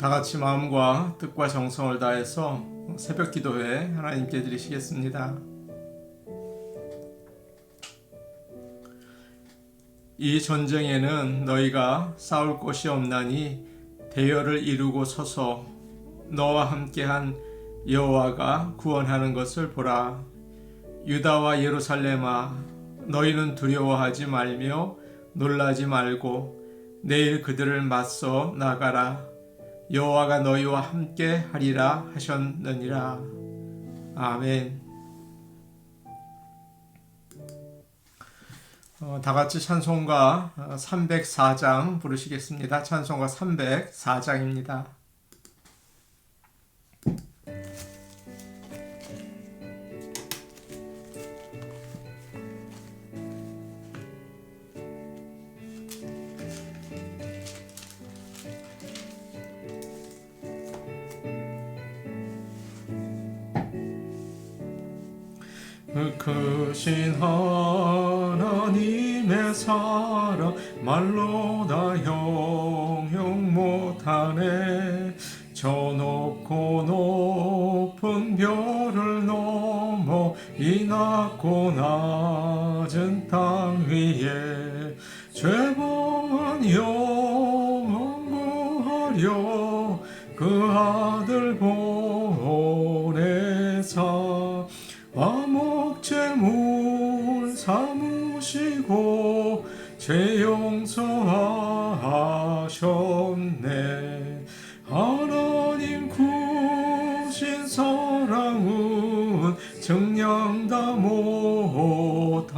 다 같이 마음과 뜻과 정성을 다해서 새벽 기도회 하나님께 드리시겠습니다. 이 전쟁에는 너희가 싸울 곳이 없나니 대열을 이루고 서서 너와 함께한 여호와가 구원하는 것을 보라. 유다와 예루살렘아, 너희는 두려워하지 말며 놀라지 말고 내일 그들을 맞서 나가라. 여호와가 너희와 함께 하리라 하셨느니라. 아멘. 다 같이 찬송가 304장 부르시겠습니다. 찬송가 304장입니다. 크신 하나님의 사랑 말로 다 형용 못하네. 저 높고 높은 별을 넘어 이 낮고 낮은 땅 위에 죄범한 영혼 구하려 그 아들 보내사 화목제물 삼으시고 죄 용서하셨네. 하나님 크신 사랑은 정량 다 못하네.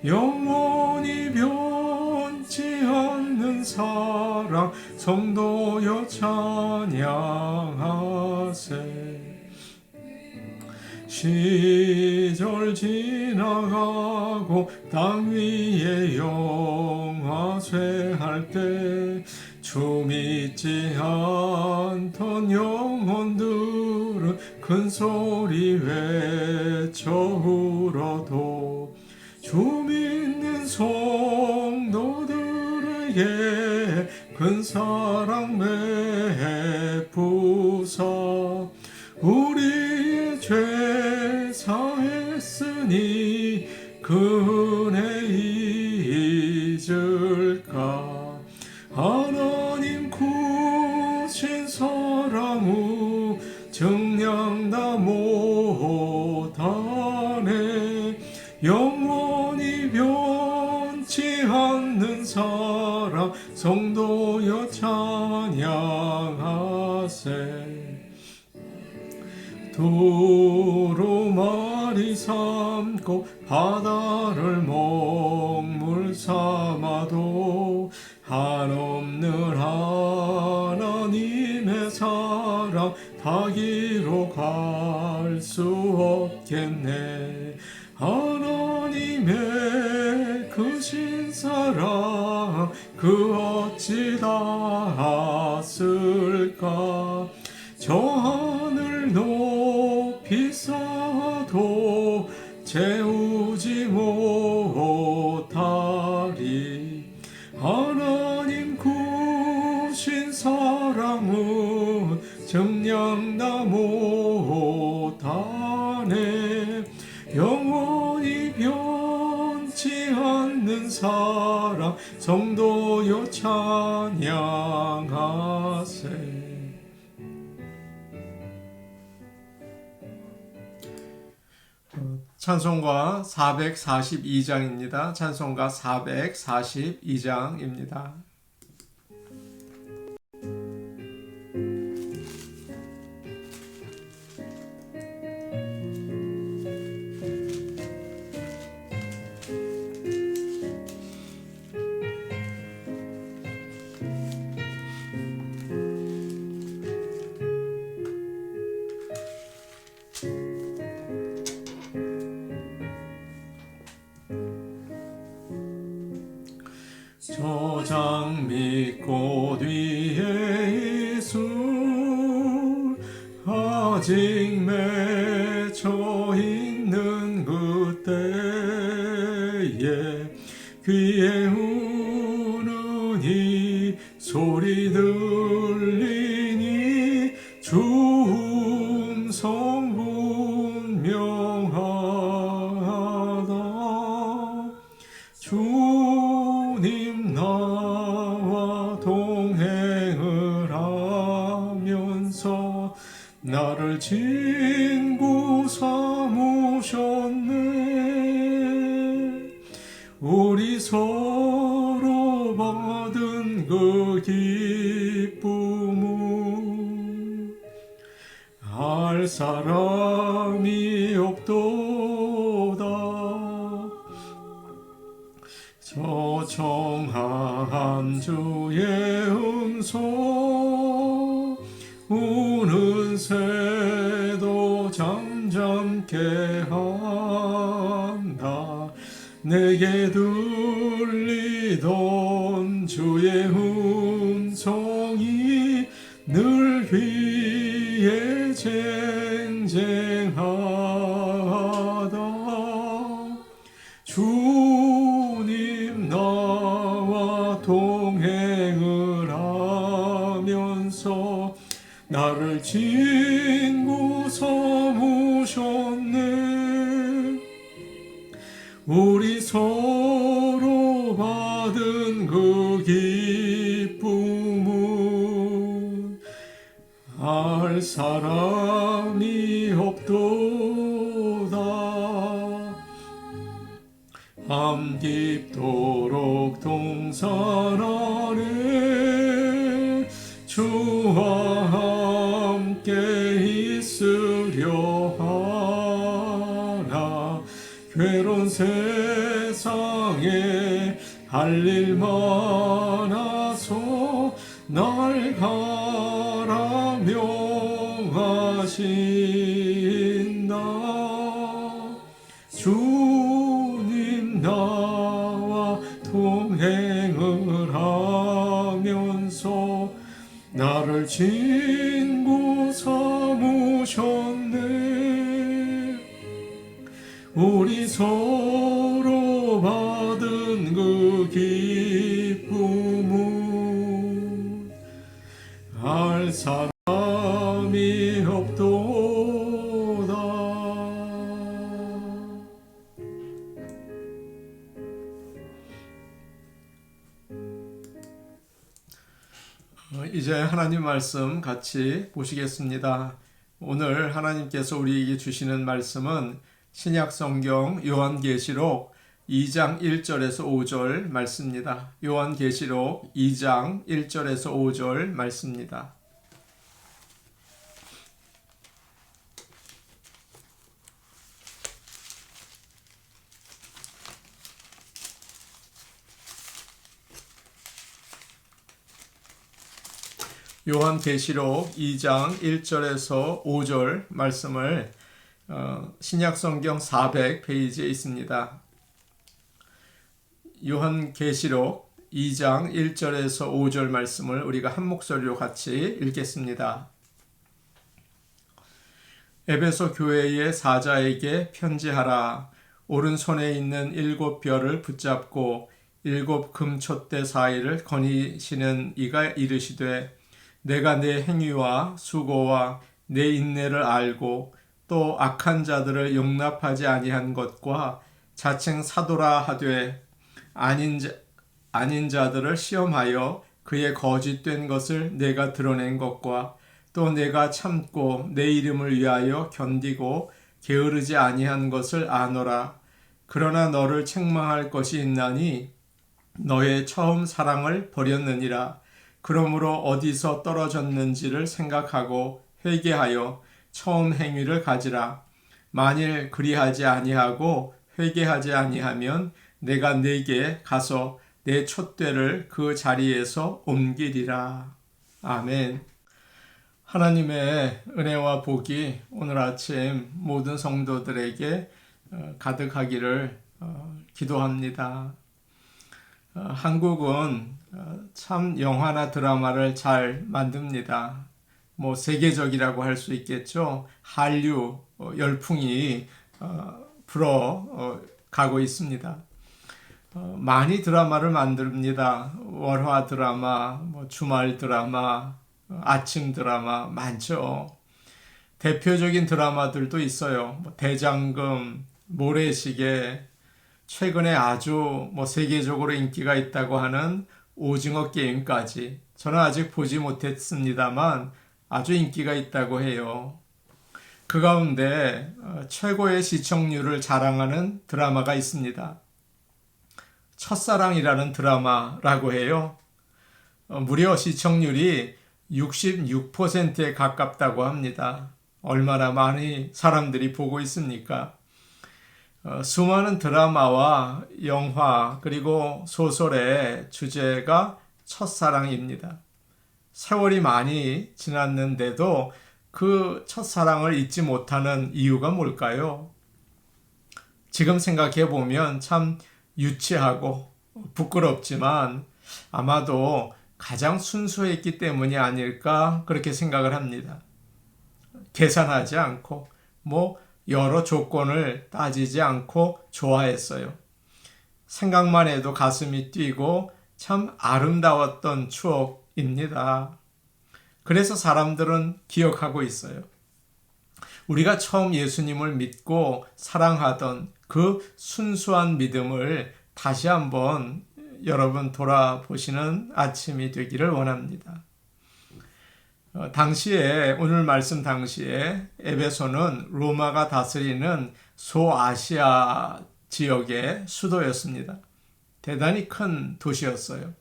영원히 변치 않는 사랑 성도여 찬양하세. 시절 지나가고 땅 위에 영화쇠할 때 주 믿지 않던 영혼들은 큰 소리 외쳐 울어도 주 믿는 성도들에게 큰 사랑 베푸사 우리의 죄 사했으니 그 은혜 잊을까. 하나님 크신 사랑우 정량 다 못하네. 영원히 변치 않는 사랑 성도여 찬양하세. 두루마리 삼고 바다를 먹물 삼아도 한없는 하나님의 사랑 닿기로 갈 수 없겠네. 하나님의 크신 사랑 그 어찌 닿았을까. 저 하늘 높이 쌓아도 채우지 못하리. 하나님 크신 사랑은 정량 다 못하네. 영원히 변치 않는 사랑 성도여 찬양하세. 찬송가 442장입니다. 찬송가 442장입니다. 저장 밑꽃 위에 이술 아직 맺혀 있는 그때에 귀에 우는 이 소리 들 주님 나와 동행을 하면서 나를 친구 삼으셨네. 우리 서로 받은 그 기쁨은 알 사람이 없도다. 저청한 주의 음성 우는 새도 잠잠케 한다. 내게 들리던 주의 음성이 늘 귀에 쟁쟁하다. 주님 나와 동행을 하면서 나를 친구 삼으셨네. 우리 서로 받은 그 기쁨은 알 사람이 없도다. 밤 깊도록 동산 아래 주와 함께 있으려 하나. 괴로운 세상에 할 일 많아서 날 가라 명하신다. 주님 나와 동행을 하면서 나를 친구 삼으셨네. 우리 서로 받은 그 기쁨은 알 사람이 없도다. 이제 하나님 말씀 같이 보시겠습니다. 오늘 하나님께서 우리에게 주시는 말씀은 신약성경 요한계시록 2장 1절에서 5절 말씀입니다. 요한계시록 2장 1절에서 5절 말씀입니다. 요한계시록 2장 1절에서 5절 말씀을 신약성경 400페이지에 있습니다. 요한계시록 2장 1절에서 5절 말씀을 우리가 한 목소리로 같이 읽겠습니다. 에베소 교회의 사자에게 편지하라. 오른손에 있는 7 별을 붙잡고 7 금촛대 사이를 거니시는 이가 이르시되 내가 내 행위와 수고와 내 인내를 알고 또 악한 자들을 용납하지 아니한 것과 자칭 사도라 하되 아닌 자들을 시험하여 그의 거짓된 것을 내가 드러낸 것과 또 내가 참고 내 이름을 위하여 견디고 게으르지 아니한 것을 아노라. 그러나 너를 책망할 것이 있나니 너의 처음 사랑을 버렸느니라. 그러므로 어디서 떨어졌는지를 생각하고 회개하여 처음 행위를 가지라. 만일 그리하지 아니하고 회개하지 아니하면 내가 네게 가서 내 촛대를 그 자리에서 옮기리라. 아멘. 하나님의 은혜와 복이 오늘 아침 모든 성도들에게 가득하기를 기도합니다. 한국은 참 영화나 드라마를 잘 만듭니다. 세계적이라고 할 수 있겠죠. 한류 열풍이 불어가고 있습니다. 많이 드라마를 만듭니다. 월화 드라마, 주말 드라마, 아침 드라마 많죠. 대표적인 드라마들도 있어요. 대장금, 모래시계, 최근에 아주 세계적으로 인기가 있다고 하는 오징어 게임까지 저는 아직 보지 못했습니다만 아주 인기가 있다고 해요. 그 가운데 최고의 시청률을 자랑하는 드라마가 있습니다. 첫사랑이라는 드라마라고 해요. 무려 시청률이 66%에 가깝다고 합니다. 얼마나 많이 사람들이 보고 있습니까? 수많은 드라마와 영화 그리고 소설의 주제가 첫사랑입니다. 세월이 많이 지났는데도 그 첫사랑을 잊지 못하는 이유가 뭘까요? 지금 생각해 보면 참 유치하고 부끄럽지만 아마도 가장 순수했기 때문이 아닐까 그렇게 생각을 합니다. 계산하지 않고 여러 조건을 따지지 않고 좋아했어요. 생각만 해도 가슴이 뛰고 참 아름다웠던 추억입니다. 그래서 사람들은 기억하고 있어요. 우리가 처음 예수님을 믿고 사랑하던 그 순수한 믿음을 다시 한번 여러분 돌아보시는 아침이 되기를 원합니다. 오늘 말씀 당시에 에베소는 로마가 다스리는 소아시아 지역의 수도였습니다. 대단히 큰 도시였어요.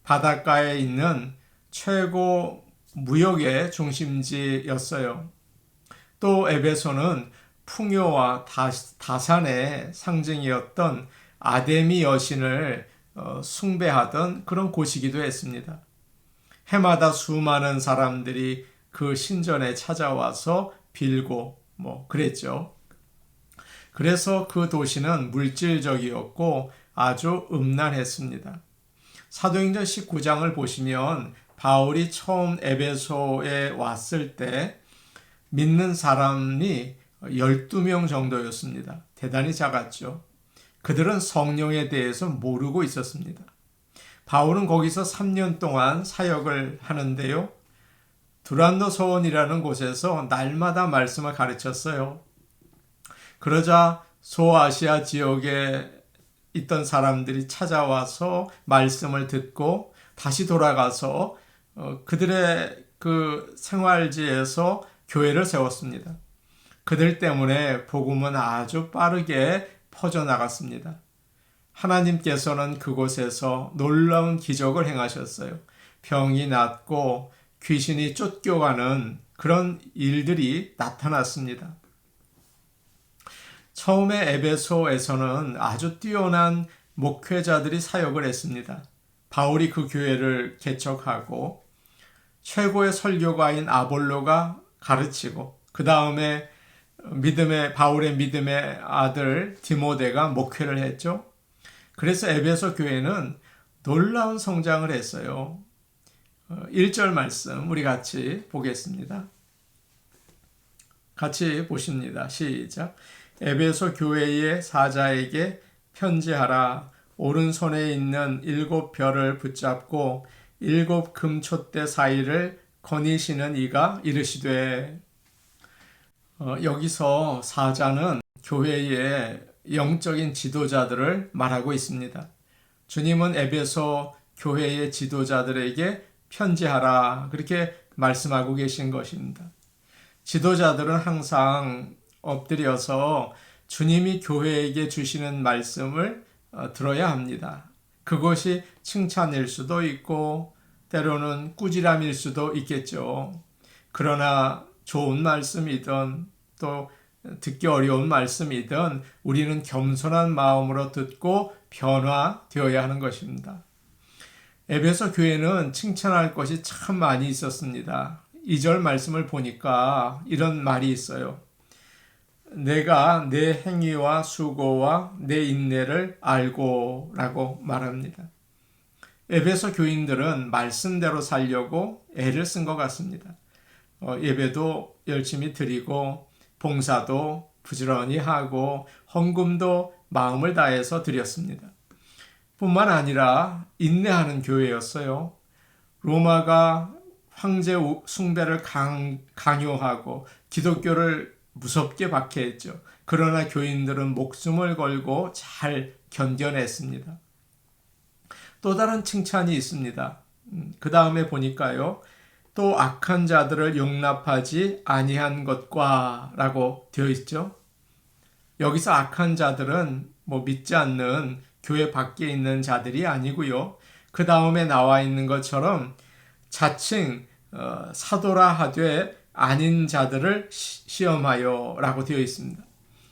바닷가에 있는 최고 무역의 중심지였어요. 또 에베소는 풍요와 다산의 상징이었던 아데미 여신을 숭배하던 그런 곳이기도 했습니다. 해마다 수많은 사람들이 그 신전에 찾아와서 빌고 그랬죠. 그래서 그 도시는 물질적이었고 아주 음란했습니다. 사도행전 19장을 보시면 바울이 처음 에베소에 왔을 때 믿는 사람이 12명 정도였습니다. 대단히 작았죠. 그들은 성령에 대해서 모르고 있었습니다. 바울은 거기서 3년 동안 사역을 하는데요. 두란노 소원이라는 곳에서 날마다 말씀을 가르쳤어요. 그러자 소아시아 지역에 있던 사람들이 찾아와서 말씀을 듣고 다시 돌아가서 그들의 그 생활지에서 교회를 세웠습니다. 그들 때문에 복음은 아주 빠르게 퍼져나갔습니다. 하나님께서는 그곳에서 놀라운 기적을 행하셨어요. 병이 낫고 귀신이 쫓겨가는 그런 일들이 나타났습니다. 처음에 에베소에서는 아주 뛰어난 목회자들이 사역을 했습니다. 바울이 그 교회를 개척하고 최고의 설교가인 아볼로가 가르치고 그 다음에 바울의 믿음의 아들 디모데가 목회를 했죠. 그래서 에베소 교회는 놀라운 성장을 했어요. 1절 말씀 우리 같이 보겠습니다. 같이 보십니다. 시작. 에베소 교회의 사자에게 편지하라. 오른손에 있는 7별을 붙잡고 7 금촛대 사이를 거니시는 이가 이르시되. 여기서 사자는 교회의 영적인 지도자들을 말하고 있습니다. 주님은 에베소 교회의 지도자들에게 편지하라 그렇게 말씀하고 계신 것입니다. 지도자들은 항상 엎드려서 주님이 교회에게 주시는 말씀을 들어야 합니다. 그것이 칭찬일 수도 있고 때로는 꾸지람일 수도 있겠죠. 그러나 좋은 말씀이든 또 듣기 어려운 말씀이든 우리는 겸손한 마음으로 듣고 변화되어야 하는 것입니다. 에베소 교회는 칭찬할 것이 참 많이 있었습니다. 2절 말씀을 보니까 이런 말이 있어요. 내가 내 행위와 수고와 내 인내를 알고 라고 말합니다. 에베소 교인들은 말씀대로 살려고 애를 쓴 것 같습니다. 예배도 열심히 드리고 봉사도 부지런히 하고 헌금도 마음을 다해서 드렸습니다. 뿐만 아니라 인내하는 교회였어요. 로마가 황제 숭배를 강요하고 기독교를 무섭게 박해했죠. 그러나 교인들은 목숨을 걸고 잘 견뎌냈습니다. 또 다른 칭찬이 있습니다. 그 다음에 보니까요. 또 악한 자들을 용납하지 아니한 것과 라고 되어 있죠. 여기서 악한 자들은 믿지 않는 교회 밖에 있는 자들이 아니고요. 그 다음에 나와 있는 것처럼 자칭 사도라 하되 아닌 자들을 시험하여 라고 되어 있습니다.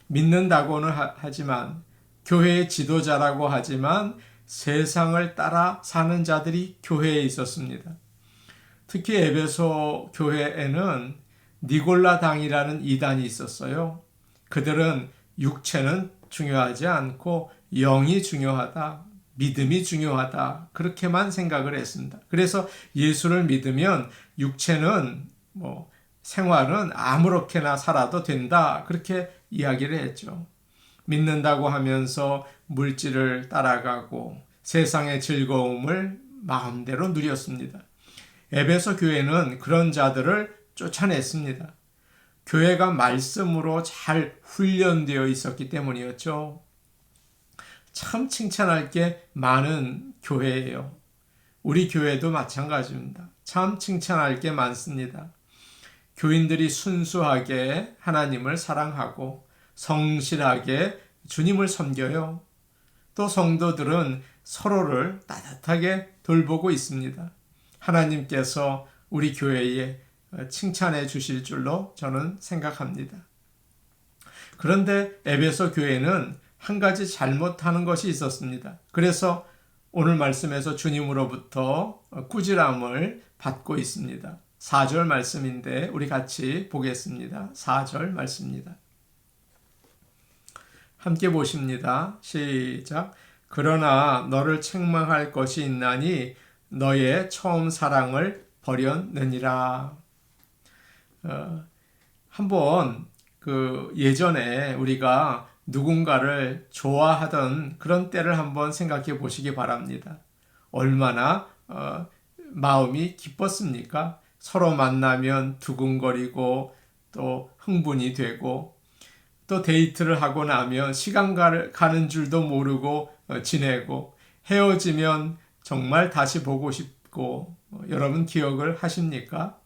믿는다고는 하지만 교회의 지도자라고 하지만 세상을 따라 사는 자들이 교회에 있었습니다. 특히 에베소 교회에는 니골라당이라는 이단이 있었어요. 그들은 육체는 중요하지 않고 영이 중요하다, 믿음이 중요하다 그렇게만 생각을 했습니다. 그래서 예수를 믿으면 육체는 생활은 아무렇게나 살아도 된다 그렇게 이야기를 했죠. 믿는다고 하면서 물질을 따라가고 세상의 즐거움을 마음대로 누렸습니다. 에베소 교회는 그런 자들을 쫓아냈습니다. 교회가 말씀으로 잘 훈련되어 있었기 때문이었죠. 참 칭찬할 게 많은 교회예요. 우리 교회도 마찬가지입니다. 참 칭찬할 게 많습니다. 교인들이 순수하게 하나님을 사랑하고 성실하게 주님을 섬겨요. 또 성도들은 서로를 따뜻하게 돌보고 있습니다. 하나님께서 우리 교회에 칭찬해 주실 줄로 저는 생각합니다. 그런데 에베소 교회는 한 가지 잘못하는 것이 있었습니다. 그래서 오늘 말씀에서 주님으로부터 꾸지람을 받고 있습니다. 4절 말씀인데 우리 같이 보겠습니다. 4절 말씀입니다. 함께 보십니다. 시작. 그러나 너를 책망할 것이 있나니 너의 처음 사랑을 버렸느니라. 한번 예전에 우리가 누군가를 좋아하던 그런 때를 한번 생각해 보시기 바랍니다. 얼마나 마음이 기뻤습니까? 서로 만나면 두근거리고 또 흥분이 되고 또 데이트를 하고 나면 시간 가는 줄도 모르고 지내고 헤어지면 정말 다시 보고 싶고 여러분 기억을 하십니까?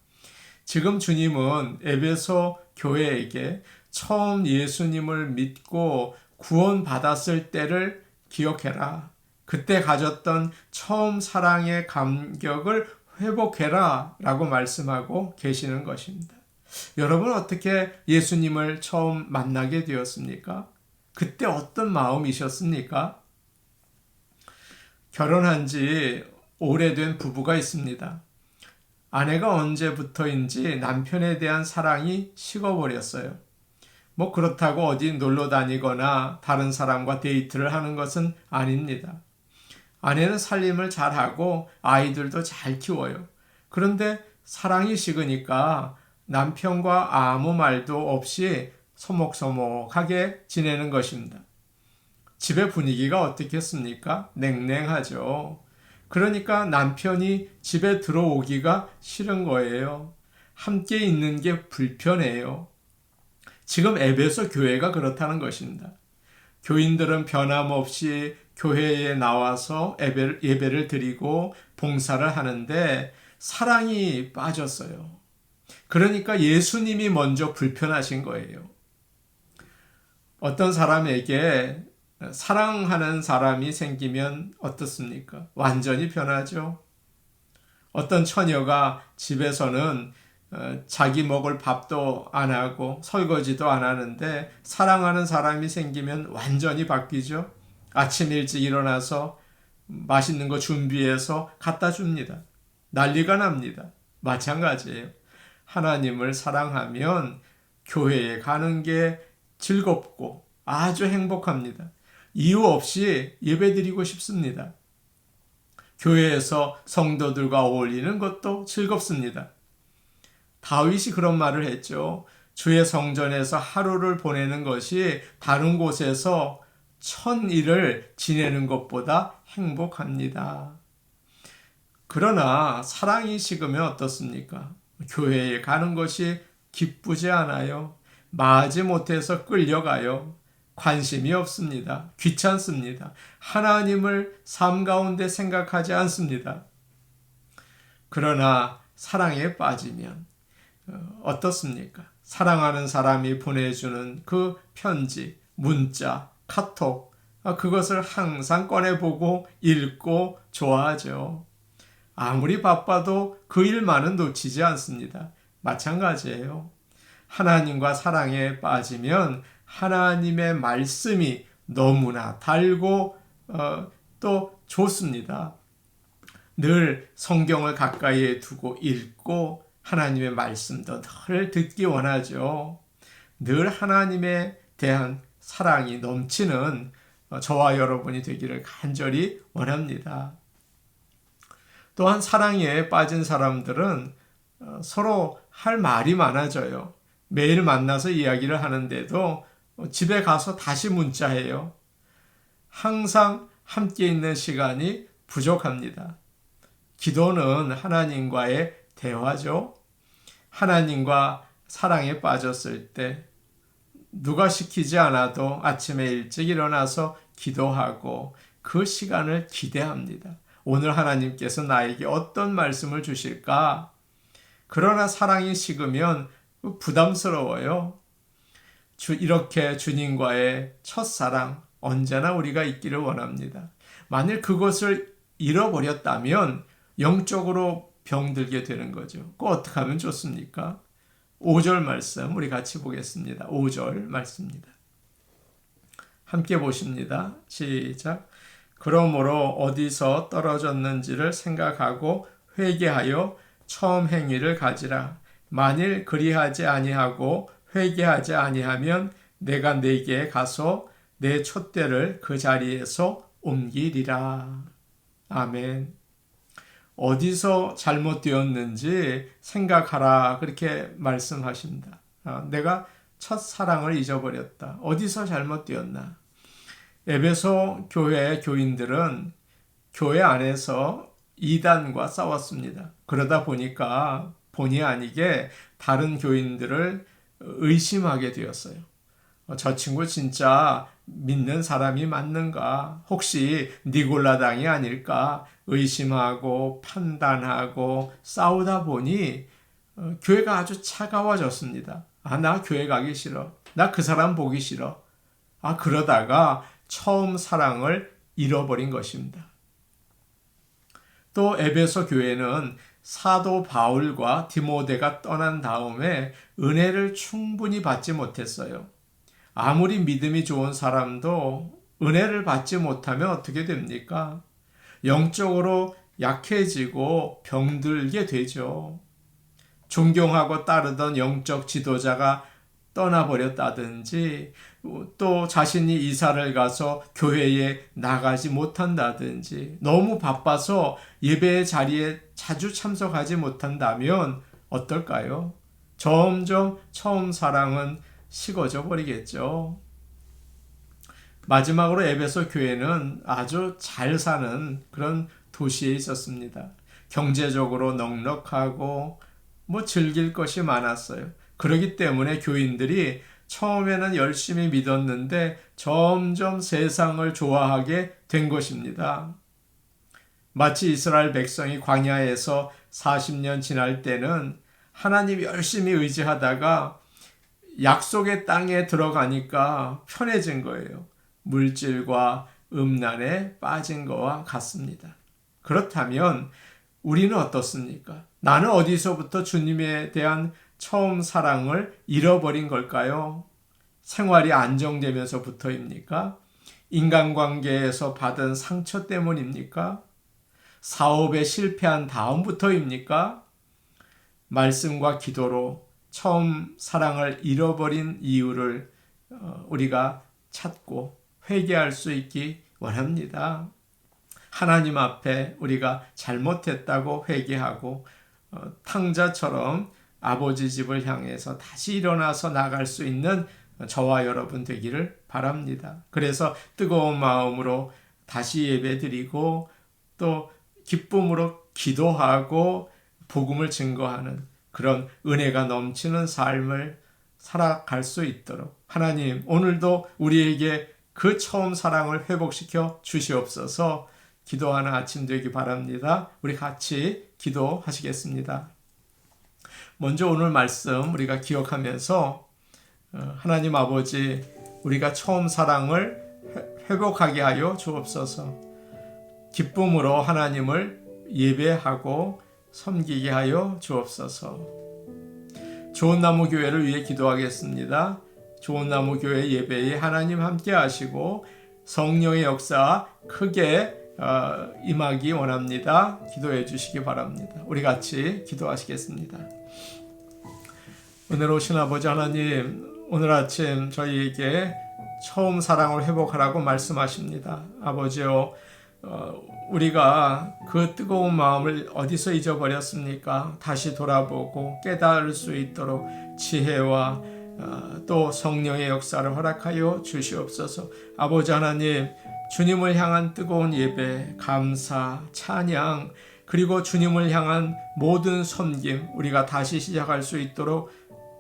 지금 주님은 에베소 교회에게 처음 예수님을 믿고 구원받았을 때를 기억해라. 그때 가졌던 처음 사랑의 감격을 회복해라 라고 말씀하고 계시는 것입니다. 여러분 어떻게 예수님을 처음 만나게 되었습니까? 그때 어떤 마음이셨습니까? 결혼한 지 오래된 부부가 있습니다. 아내가 언제부터인지 남편에 대한 사랑이 식어버렸어요. 그렇다고 어디 놀러 다니거나 다른 사람과 데이트를 하는 것은 아닙니다. 아내는 살림을 잘하고 아이들도 잘 키워요. 그런데 사랑이 식으니까 남편과 아무 말도 없이 소목소목하게 지내는 것입니다. 집의 분위기가 어떻겠습니까? 냉랭하죠. 그러니까 남편이 집에 들어오기가 싫은 거예요. 함께 있는 게 불편해요. 지금 에베소 교회가 그렇다는 것입니다. 교인들은 변함없이 교회에 나와서 예배를 드리고 봉사를 하는데 사랑이 빠졌어요. 그러니까 예수님이 먼저 불편하신 거예요. 어떤 사람에게 사랑하는 사람이 생기면 어떻습니까? 완전히 변하죠. 어떤 처녀가 집에서는 자기 먹을 밥도 안 하고 설거지도 안 하는데 사랑하는 사람이 생기면 완전히 바뀌죠. 아침 일찍 일어나서 맛있는 거 준비해서 갖다 줍니다. 난리가 납니다. 마찬가지예요. 하나님을 사랑하면 교회에 가는 게 즐겁고 아주 행복합니다. 이유 없이 예배드리고 싶습니다. 교회에서 성도들과 어울리는 것도 즐겁습니다. 다윗이 그런 말을 했죠. 주의 성전에서 하루를 보내는 것이 다른 곳에서 1000일을 지내는 것보다 행복합니다. 그러나 사랑이 식으면 어떻습니까? 교회에 가는 것이 기쁘지 않아요. 마지 못해서 끌려가요. 관심이 없습니다. 귀찮습니다. 하나님을 삶 가운데 생각하지 않습니다. 그러나 사랑에 빠지면 어떻습니까? 사랑하는 사람이 보내주는 그 편지, 문자, 카톡, 그것을 항상 꺼내보고 읽고 좋아하죠. 아무리 바빠도 그 일만은 놓치지 않습니다. 마찬가지예요. 하나님과 사랑에 빠지면 하나님의 말씀이 너무나 달고 또 좋습니다. 늘 성경을 가까이에 두고 읽고 하나님의 말씀도 늘 듣기 원하죠. 늘 하나님에 대한 사랑이 넘치는 저와 여러분이 되기를 간절히 원합니다. 또한 사랑에 빠진 사람들은 서로 할 말이 많아져요. 매일 만나서 이야기를 하는데도 집에 가서 다시 문자해요. 항상 함께 있는 시간이 부족합니다. 기도는 하나님과의 대화죠. 하나님과 사랑에 빠졌을 때 누가 시키지 않아도 아침에 일찍 일어나서 기도하고 그 시간을 기대합니다. 오늘 하나님께서 나에게 어떤 말씀을 주실까? 그러나 사랑이 식으면 부담스러워요. 이렇게 주님과의 첫사랑 언제나 우리가 있기를 원합니다. 만일 그것을 잃어버렸다면 영적으로 병들게 되는 거죠. 그거 어떻게 하면 좋습니까? 5절 말씀 우리 같이 보겠습니다. 5절 말씀입니다. 함께 보십니다. 시작. 그러므로 어디서 떨어졌는지를 생각하고 회개하여 처음 행위를 가지라. 만일 그리하지 아니하고 회개하지 아니하면 내가 네게 가서 내 촛대를 그 자리에서 옮기리라. 아멘. 어디서 잘못되었는지 생각하라. 그렇게 말씀하십니다. 내가 첫사랑을 잊어버렸다. 어디서 잘못되었나? 에베소 교회 교인들은 교회 안에서 이단과 싸웠습니다. 그러다 보니까 본의 아니게 다른 교인들을 의심하게 되었어요. 저 친구 진짜 믿는 사람이 맞는가? 혹시 니골라당이 아닐까? 의심하고 판단하고 싸우다 보니 교회가 아주 차가워졌습니다. 나 교회 가기 싫어. 나 그 사람 보기 싫어. 그러다가 처음 사랑을 잃어버린 것입니다. 또 에베소 교회는 사도 바울과 디모데가 떠난 다음에 은혜를 충분히 받지 못했어요. 아무리 믿음이 좋은 사람도 은혜를 받지 못하면 어떻게 됩니까? 영적으로 약해지고 병들게 되죠. 존경하고 따르던 영적 지도자가 떠나버렸다든지 또 자신이 이사를 가서 교회에 나가지 못한다든지 너무 바빠서 예배 자리에 자주 참석하지 못한다면 어떨까요? 점점 처음 사랑은 식어져 버리겠죠. 마지막으로 에베소 교회는 아주 잘 사는 그런 도시에 있었습니다. 경제적으로 넉넉하고 즐길 것이 많았어요. 그렇기 때문에 교인들이 처음에는 열심히 믿었는데 점점 세상을 좋아하게 된 것입니다. 마치 이스라엘 백성이 광야에서 40년 지날 때는 하나님 열심히 의지하다가 약속의 땅에 들어가니까 편해진 거예요. 물질과 음란에 빠진 것과 같습니다. 그렇다면 우리는 어떻습니까? 나는 어디서부터 주님에 대한 처음 사랑을 잃어버린 걸까요? 생활이 안정되면서부터입니까? 인간관계에서 받은 상처 때문입니까? 사업에 실패한 다음부터입니까? 말씀과 기도로 처음 사랑을 잃어버린 이유를 우리가 찾고 회개할 수 있기 원합니다. 하나님 앞에 우리가 잘못했다고 회개하고 탕자처럼 아버지 집을 향해서 다시 일어나서 나갈 수 있는 저와 여러분 되기를 바랍니다. 그래서 뜨거운 마음으로 다시 예배드리고 또 기쁨으로 기도하고 복음을 증거하는 그런 은혜가 넘치는 삶을 살아갈 수 있도록 하나님 오늘도 우리에게 그 처음 사랑을 회복시켜 주시옵소서. 기도하는 아침 되기 바랍니다. 우리 같이 기도하시겠습니다. 먼저 오늘 말씀 우리가 기억하면서 하나님 아버지 우리가 처음 사랑을 회복하게 하여 주옵소서. 기쁨으로 하나님을 예배하고 섬기게 하여 주옵소서. 좋은 나무 교회를 위해 기도하겠습니다. 좋은 나무 교회 예배에 하나님 함께 하시고 성령의 역사 크게 임하기 원합니다. 기도해 주시기 바랍니다. 우리 같이 기도하시겠습니다. 은혜로우신 아버지 하나님, 오늘 아침 저희에게 처음 사랑을 회복하라고 말씀하십니다. 아버지요, 우리가 그 뜨거운 마음을 어디서 잊어버렸습니까? 다시 돌아보고 깨달을 수 있도록 지혜와 또 성령의 역사를 허락하여 주시옵소서. 아버지 하나님, 주님을 향한 뜨거운 예배, 감사, 찬양, 그리고 주님을 향한 모든 섬김 우리가 다시 시작할 수 있도록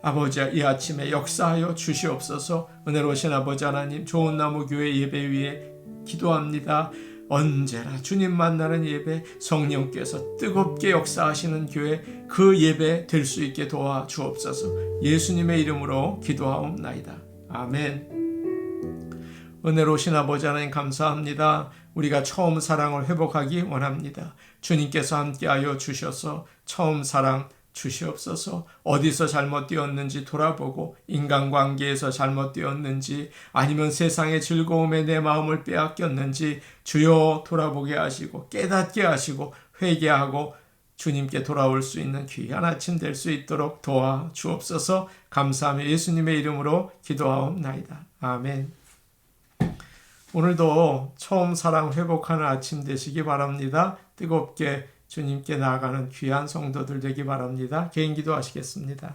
아버지 이 아침에 역사하여 주시옵소서. 은혜로우신 아버지 하나님, 좋은 나무 교회 예배 위에 기도합니다. 언제나 주님 만나는 예배, 성령께서 뜨겁게 역사하시는 교회, 그 예배 될 수 있게 도와주옵소서. 예수님의 이름으로 기도하옵나이다. 아멘. 은혜로우신 아버지 하나님 감사합니다. 우리가 처음 사랑을 회복하기 원합니다. 주님께서 함께하여 주셔서 처음 사랑 주시옵소서. 어디서 잘못되었는지 돌아보고 인간관계에서 잘못되었는지 아니면 세상의 즐거움에 내 마음을 빼앗겼는지 주여 돌아보게 하시고 깨닫게 하시고 회개하고 주님께 돌아올 수 있는 귀한 아침 될 수 있도록 도와주옵소서. 감사하며 예수님의 이름으로 기도하옵나이다. 아멘. 오늘도 처음 사랑 회복하는 아침 되시기 바랍니다. 뜨겁게 주님께 나아가는 귀한 성도들 되기 바랍니다. 개인 기도하시겠습니다.